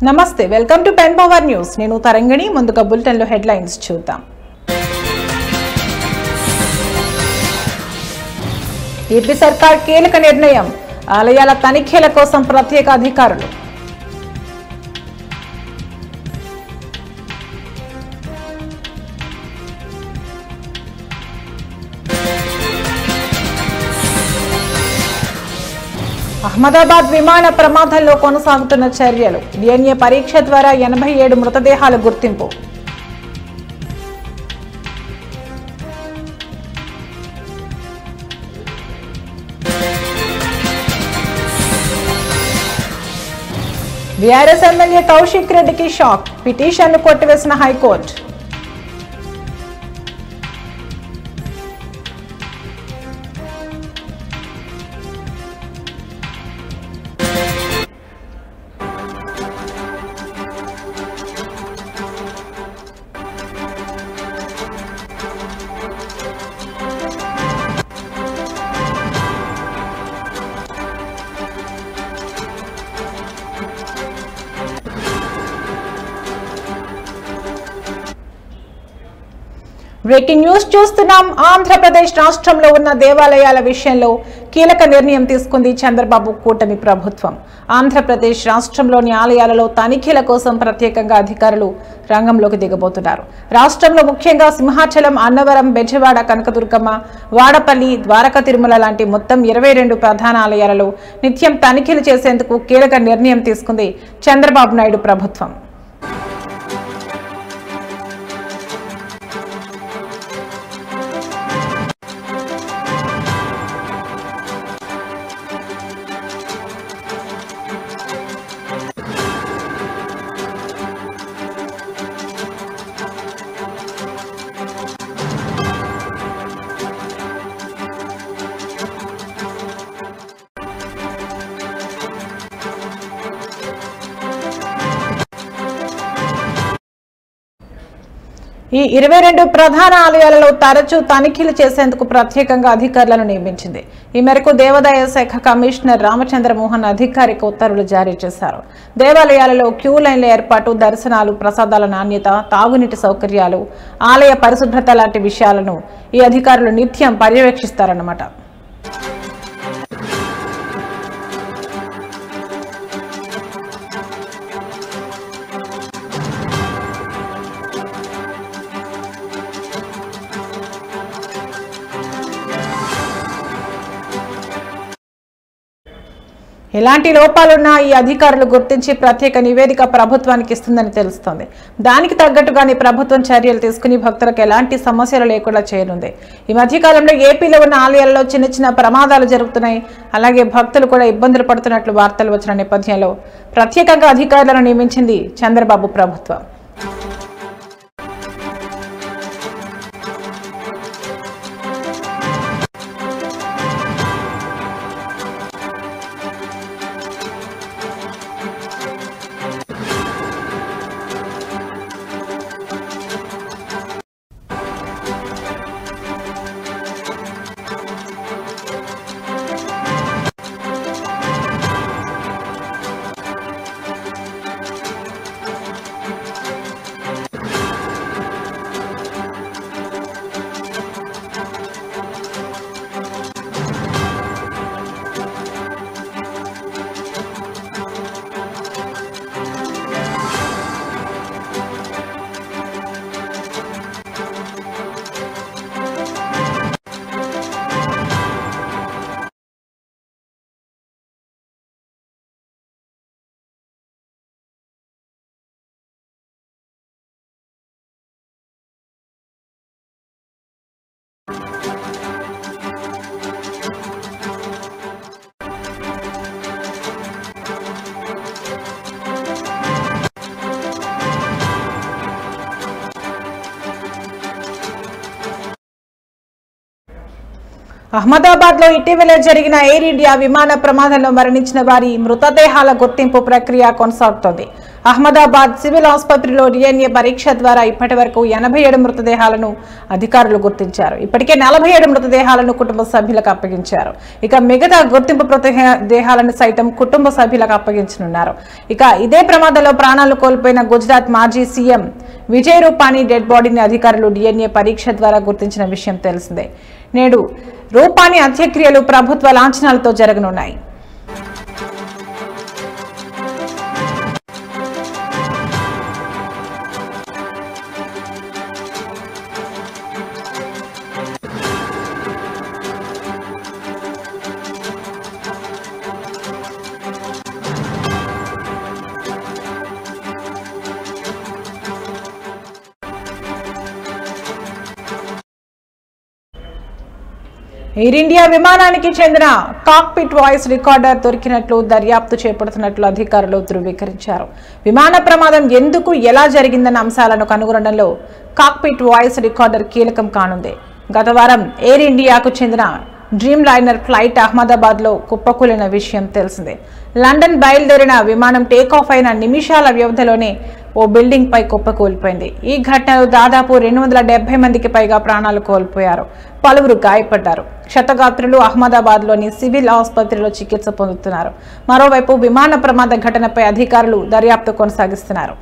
నమస్తే, welcome to pen power news. నేను తరంగిణి. ముందుగా బులెటిన్ లో హెడ్లైన్స్ చూద్దాం. ఏపీ సర్కార్ కీలక నిర్ణయం, ఆలయాల తనిఖీల కోసం ప్రత్యేక అధికారులు. అహ్మదాబాద్ విమాన ప్రమాదంలో కొనసాగుతున్న చర్యలు, డిఎన్ఏ పరీక్ష ద్వారా 87 మృతదేహాల గుర్తింపు. బీఆర్ఎస్ ఎమ్మెల్యే కౌశిక్ రెడ్డికి షాక్, పిటిషన్ను కొట్టివేసిన హైకోర్టు. బ్రేకింగ్ న్యూస్ చూస్తున్నాం. ఆంధ్రప్రదేశ్ రాష్ట్రంలో ఉన్న దేవాలయాల విషయంలో కీలక నిర్ణయం తీసుకుంది చంద్రబాబు కూటమి ప్రభుత్వం. ఆంధ్రప్రదేశ్ రాష్ట్రంలోని ఆలయాలలో తనిఖీల కోసం ప్రత్యేకంగా అధికారులు రంగంలోకి దిగబోతున్నారు. రాష్ట్రంలో ముఖ్యంగా సింహాచలం, అన్నవరం, బెజవాడ, కనకదుర్గమ్మ, వాడపల్లి, ద్వారకా తిరుమల లాంటి మొత్తం 22 ప్రధాన ఆలయాలలో నిత్యం తనిఖీలు చేసేందుకు కీలక నిర్ణయం తీసుకుంది చంద్రబాబు నాయుడు ప్రభుత్వం. ఈ 22 ప్రధాన ఆలయాలలో తరచూ తనిఖీలు చేసేందుకు ప్రత్యేకంగా అధికారులను నియమించింది. ఈ మేరకు దేవాదాయ శాఖ కమిషనర్ రామచంద్రమోహన్ అధికారిక ఉత్తర్వులు జారీ చేశారు. దేవాలయాలలో క్యూ లైన్ల ఏర్పాటు, దర్శనాలు, ప్రసాదాల నాణ్యత, తాగునీటి సౌకర్యాలు, ఆలయ పరిశుభ్రత లాంటి విషయాలను ఈ అధికారులు నిత్యం పర్యవేక్షిస్తారన్నమాట. ఎలాంటి లోపాలున్నా ఈ అధికారులు గుర్తించి ప్రత్యేక నివేదిక ప్రభుత్వానికి ఇస్తుందని తెలుస్తోంది. దానికి తగ్గట్టుగానే ప్రభుత్వం చర్యలు తీసుకుని భక్తులకు ఎలాంటి సమస్యలు లేకుండా చేయనుంది. ఈ మధ్యకాలంలో ఏపీలో ఉన్న ఆలయాల్లో చిన్న చిన్న ప్రమాదాలు జరుగుతున్నాయి. అలాగే భక్తులు కూడా ఇబ్బందులు పడుతున్నట్లు వార్తలు వచ్చిన నేపథ్యంలో ప్రత్యేకంగా అధికారులను నియమించింది చంద్రబాబు ప్రభుత్వం. అహ్మదాబాద్ లో ఇటీవల జరిగిన ఎయిర్ ఇండియా విమాన ప్రమాదంలో మరణించిన వారి మృతదేహాల గుర్తింపు ప్రక్రియ కొనసాగుతోంది. అహ్మదాబాద్ సివిల్ ఆసుపత్రిలో DNA పరీక్ష ద్వారా ఇప్పటి వరకు 87 మృతదేహాలను అధికారులు గుర్తించారు. ఇప్పటికే 47 మృతదేహాలను కుటుంబ సభ్యులకు అప్పగించారు. ఇక మిగతా గుర్తింపు మృతదేహాలను సైతం కుటుంబ సభ్యులకు అప్పగించనున్నారు. ఇక ఇదే ప్రమాదంలో ప్రాణాలు కోల్పోయిన గుజరాత్ మాజీ సీఎం విజయ్ రూపానీ డెడ్ బాడీని అధికారులు DNA పరీక్ష ద్వారా గుర్తించిన విషయం తెలిసిందే. నేడు రూపానీ అంత్యక్రియలు ప్రభుత్వ లాంఛనాలతో జరగనున్నాయి. ఎయిర్ ఇండియా విమానానికి చెందిన కాక్పిట్ వాయిస్ రికార్డర్ దొరికినట్లు దర్యాప్తు చేపడుతున్నట్లు అధికారులు ధృవీకరించారు. విమాన ప్రమాదం ఎందుకు ఎలా జరిగిందన్న అంశాలను కనుగొనడంలో కాక్పిట్ వాయిస్ రికార్డర్ కీలకం కానుంది. గత వారం ఎయిర్ ఇండియాకు చెందిన డ్రీమ్ లైనర్ ఫ్లైట్ అహ్మదాబాద్ లో కుప్పకూలిన విషయం తెలిసిందే. లండన్ బయలుదేరిన విమానం టేకాఫ్ అయిన నిమిషాల వ్యవధిలోనే ఓ బిల్డింగ్ పై కుప్పకూలిపోయింది. ఈ ఘటనలో దాదాపు 270 మందికి పైగా ప్రాణాలు కోల్పోయారు. పలువురు గాయపడ్డారు. క్షతగాత్రులు అహ్మదాబాద్ లోని సివిల్ ఆసుపత్రిలో చికిత్స పొందుతున్నారు. మరోవైపు విమాన ప్రమాద ఘటనపై అధికారులు దర్యాప్తు కొనసాగిస్తున్నారు.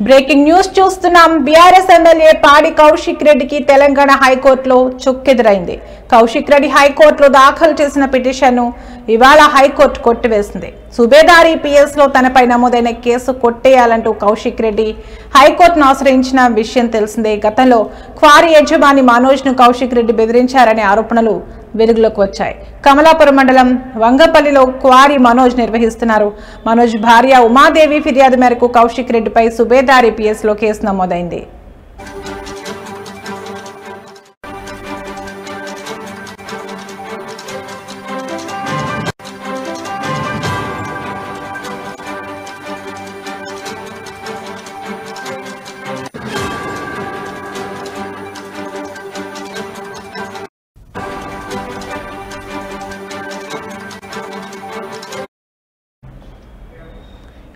బ్రేకింగ్ న్యూస్ చూస్తున్నాం. బీఆర్ఎస్ ఎమ్మెల్యే పాడి కౌశిక్ రెడ్డికి తెలంగాణ హైకోర్టులో చుక్కెదురైంది. కౌశిక్ రెడ్డి హైకోర్టులో దాఖలు చేసిన పిటిషన్ను ఇవాళ హైకోర్టు కొట్టివేసింది. సుబేదారి PS లో తనపై నమోదైన కేసు కొట్టేయాలంటూ కౌశిక్ రెడ్డి హైకోర్టును ఆశ్రయించిన విషయం తెలిసిందే. గతంలో క్వారీ యజమాని మనోజ్ ను కౌశిక్ రెడ్డి బెదిరించారనే ఆరోపణలు వెలుగులోకి వచ్చాయి. కమలాపురం మండలం వంగపల్లిలో క్వారీ మనోజ్ నిర్వహిస్తున్నారు. మనోజ్ భార్య ఉమాదేవి ఫిర్యాదు మేరకు కౌశిక్ రెడ్డిపై సుబేదారి PS లో కేసు నమోదైంది.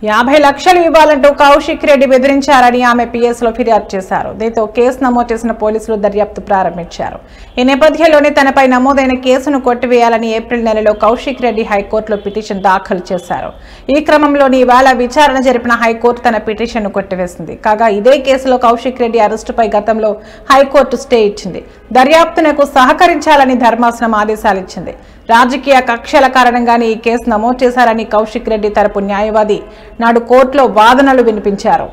$50 లక్షలు ఇవ్వాలంటూ కౌశిక్ రెడ్డి బెదిరించారని ఆమె PS లో ఫిర్యాదు చేశారు. దీంతో కేసు నమోదు చేసిన పోలీసులు దర్యాప్తు ప్రారంభించారు. ఈ నేపథ్యంలోనే తనపై నమోదైన కేసును కొట్టివేయాలని ఏప్రిల్ నెలలో కౌశిక్ రెడ్డి హైకోర్టులో పిటిషన్ దాఖలు చేశారు. ఈ క్రమంలోని ఇవాళ విచారణ జరిపిన హైకోర్టు తన పిటిషన్ను కొట్టివేసింది. కాగా ఇదే కేసులో కౌశిక్ రెడ్డి అరెస్టుపై గతంలో హైకోర్టు స్టే ఇచ్చింది. దర్యాప్తునకు సహకరించాలని ధర్మాసనం ఆదేశాలు ఇచ్చింది. రాజకీయ కక్షల కారణంగానే ఈ కేసు నమోదు చేశారని కౌశిక్ రెడ్డి తరపు న్యాయవాది నాడు కోర్టులో వాదనలు వినిపించారు.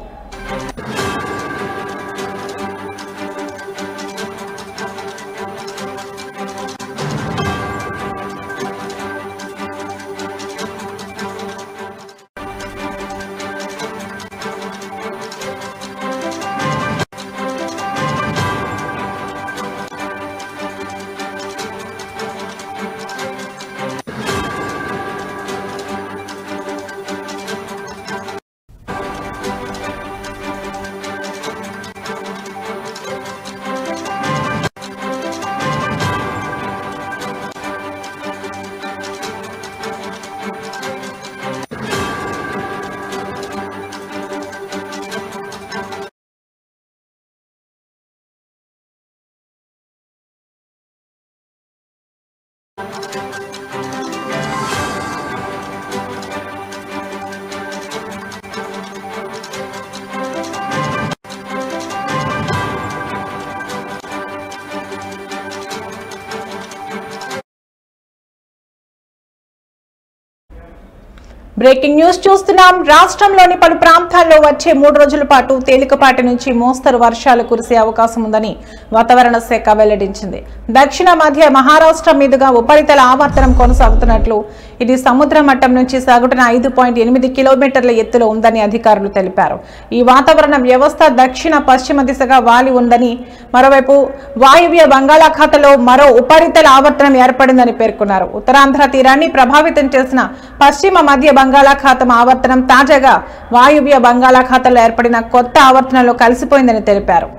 బ్రేకింగ్ న్యూస్ చూస్తున్నాం. రాష్ట్రంలోని పలు ప్రాంతాల్లో వచ్చే 3 రోజుల పాటు తేలికపాటి నుంచి మోస్తరు వర్షాలు కురిసే అవకాశం ఉందని వాతావరణ శాఖ వెల్లడించింది. దక్షిణ మధ్య మహారాష్ట్ర మీదుగా ఉపరితల ఆవర్తనం కొనసాగుతున్నట్లు, ఇది సముద్ర మట్టం నుంచి సగటున 5.8 కిలోమీటర్ల ఎత్తులో ఉందని అధికారులు తెలిపారు. ఈ వాతావరణ వ్యవస్థ దక్షిణ పశ్చిమ దిశగా వాలి ఉందని, మరోవైపు వాయువ్య బంగాళాఖాతంలో మరో ఉపరితల ఆవర్తనం ఏర్పడిందని పేర్కొన్నారు. ఉత్తరాంధ్ర తీరాన్ని ప్రభావితం చేసిన పశ్చిమ మధ్య బంగాళాఖాతం ఆవర్తనం తాజాగా వాయువ్య బంగాళాఖాతంలో ఏర్పడిన కొత్త ఆవర్తనంలో కలిసిపోయిందని తెలిపారు.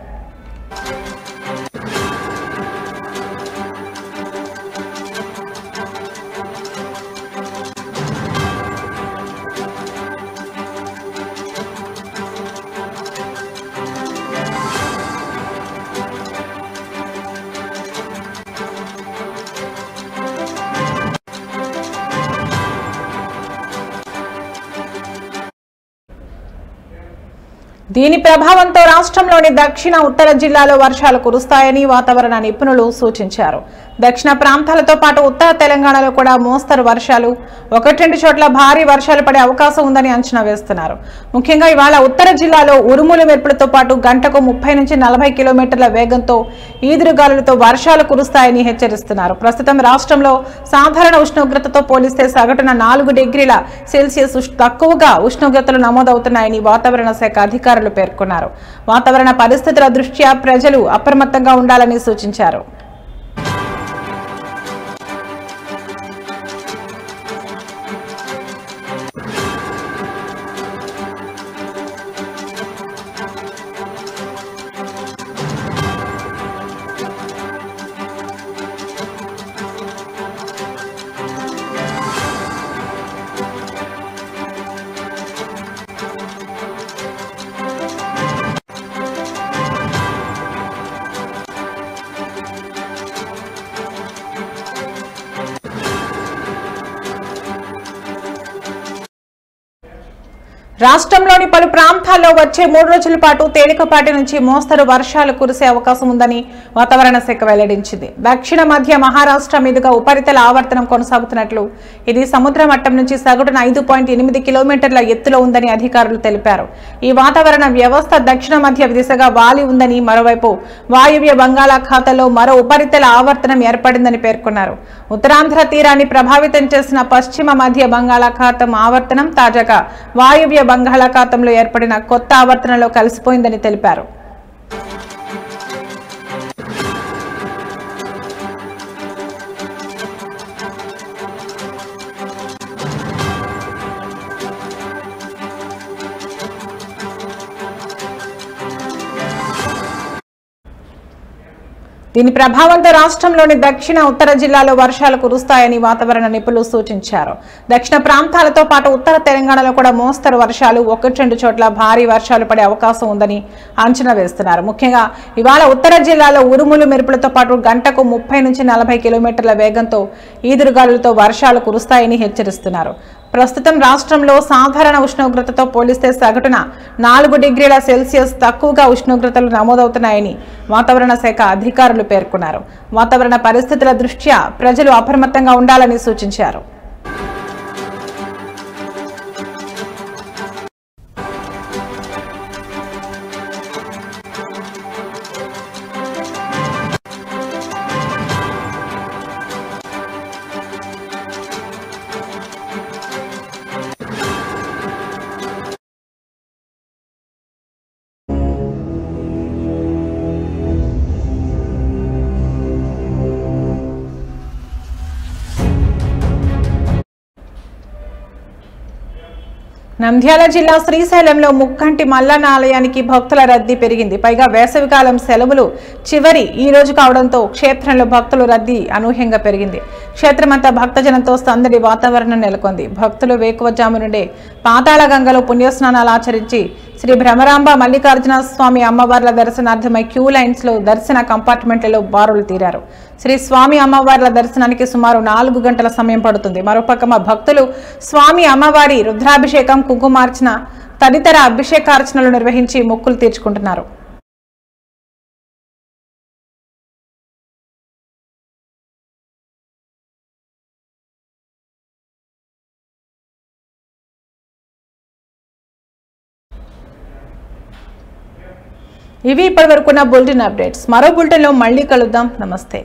దీని ప్రభావంతో రాష్ట్రంలోని దక్షిణ ఉత్తర జిల్లాలో వర్షాలు కురుస్తాయని వాతావరణ నిపుణులు సూచించారు. దక్షిణ ప్రాంతాలతో పాటు ఉత్తర తెలంగాణలో కూడా మోస్తరు వర్షాలు, 1-2 చోట్ల భారీ వర్షాలు పడే అవకాశం ఉందని అంచనా వేస్తున్నారు. ముఖ్యంగా ఇవాళ ఉత్తర జిల్లాలో ఉరుములు మెరుపులతో పాటు గంటకు 30 నుంచి 40 కిలోమీటర్ల వేగంతో ఈదురుగాలులతో వర్షాలు కురుస్తాయని హెచ్చరిస్తున్నారు. ప్రస్తుతం రాష్ట్రంలో సాధారణ ఉష్ణోగ్రతతో పోలిస్తే సగటున 4 డిగ్రీల సెల్సియస్ తక్కువగా ఉష్ణోగ్రతలు నమోదవుతున్నాయని వాతావరణ శాఖ అధికారులు పేర్కొన్నారు. వాతావరణ పరిస్థితుల దృష్ట్యా ప్రజలు అప్రమత్తంగా ఉండాలని సూచించారు. రాష్ట్రంలోని పలు ప్రాంతాల్లో వచ్చే 3 రోజుల పాటు తేలికపాటి నుంచి మోస్తరు వర్షాలు కురిసే అవకాశం ఉందని వాతావరణ శాఖ వెల్లడించింది. దక్షిణ మధ్య మహారాష్ట్ర మీదుగా ఉపరితల ఆవర్తనం కొనసాగుతున్నట్లు, ఇది సముద్ర మట్టం నుంచి సగటున 5.8 కిలోమీటర్ల ఎత్తులో ఉందని అధికారులు తెలిపారు. ఈ వాతావరణ వ్యవస్థ దక్షిణ మధ్య దిశగా వాలి ఉందని, మరోవైపు వాయువ్య బంగాళాఖాతంలో మరో ఉపరితల ఆవర్తనం ఏర్పడిందని పేర్కొన్నారు. ఉత్తరాంధ్ర తీరాన్ని ప్రభావితం చేసిన పశ్చిమ మధ్య బంగాళాఖాతం ఆవర్తనం తాజాగా వాయువ్య బంగాళాఖాతంలో ఏర్పడిన కొత్త ఆవర్తనంలో కలిసిపోయిందని తెలిపారు. దీని ప్రభావంతో రాష్ట్రంలోని దక్షిణ ఉత్తర జిల్లాలో వర్షాలు కురుస్తాయని వాతావరణ నిపుణులు సూచించారు. దక్షిణ ప్రాంతాలతో పాటు ఉత్తర తెలంగాణలో కూడా మోస్తరు వర్షాలు, 1-2 చోట్ల భారీ వర్షాలు పడే అవకాశం ఉందని అంచనా వేస్తున్నారు. ముఖ్యంగా ఇవాళ ఉత్తర జిల్లాలో ఉరుములు మెరుపులతో పాటు గంటకు 30 నుంచి 40 కిలోమీటర్ల వేగంతో ఈదురుగాలులతో వర్షాలు కురుస్తాయని హెచ్చరిస్తున్నారు. ప్రస్తుతం రాష్ట్రంలో సాధారణ ఉష్ణోగ్రతతో పోలిస్తే సగటున 4 డిగ్రీల సెల్సియస్ తక్కువగా ఉష్ణోగ్రతలు నమోదవుతున్నాయని వాతావరణ శాఖ అధికారులు పేర్కొన్నారు. వాతావరణ పరిస్థితుల దృష్ట్యా ప్రజలు అప్రమత్తంగా ఉండాలని సూచించారు. నంద్యాల జిల్లా శ్రీశైలంలో ముక్కంటి మల్లన్న ఆలయానికి భక్తుల రద్దీ పెరిగింది. పైగా వేసవికాలం సెలవులు చివరి ఈ రోజు కావడంతో క్షేత్రంలో భక్తుల రద్దీ అనూహ్యంగా పెరిగింది. క్షేత్రమంతా భక్తజనంతో సందడి వాతావరణం నెలకొంది. భక్తులు వేకువజాము నుండే పాతాళ గంగలో పుణ్యస్నానాలు ఆచరించి శ్రీ భ్రమరాంబ మల్లికార్జున స్వామి అమ్మవార్ల దర్శనార్థమై క్యూ లైన్స్ లో దర్శన కంపార్ట్మెంట్లలో బారులు తీరారు. శ్రీ స్వామి అమ్మవార్ల దర్శనానికి సుమారు 4 గంటల సమయం పడుతుంది. మరోపక్క భక్తులు స్వామి అమ్మవారి రుద్రాభిషేకం, కుంకుమార్చన తదితర అభిషేకార్చనలు నిర్వహించి మొక్కులు తీర్చుకుంటున్నారు. ఇవి ఇప్పటివరకున్న బులెటిన్ అప్డేట్స్. మరో బులెటిన్లో మళ్ళీ కలుద్దాం. నమస్తే.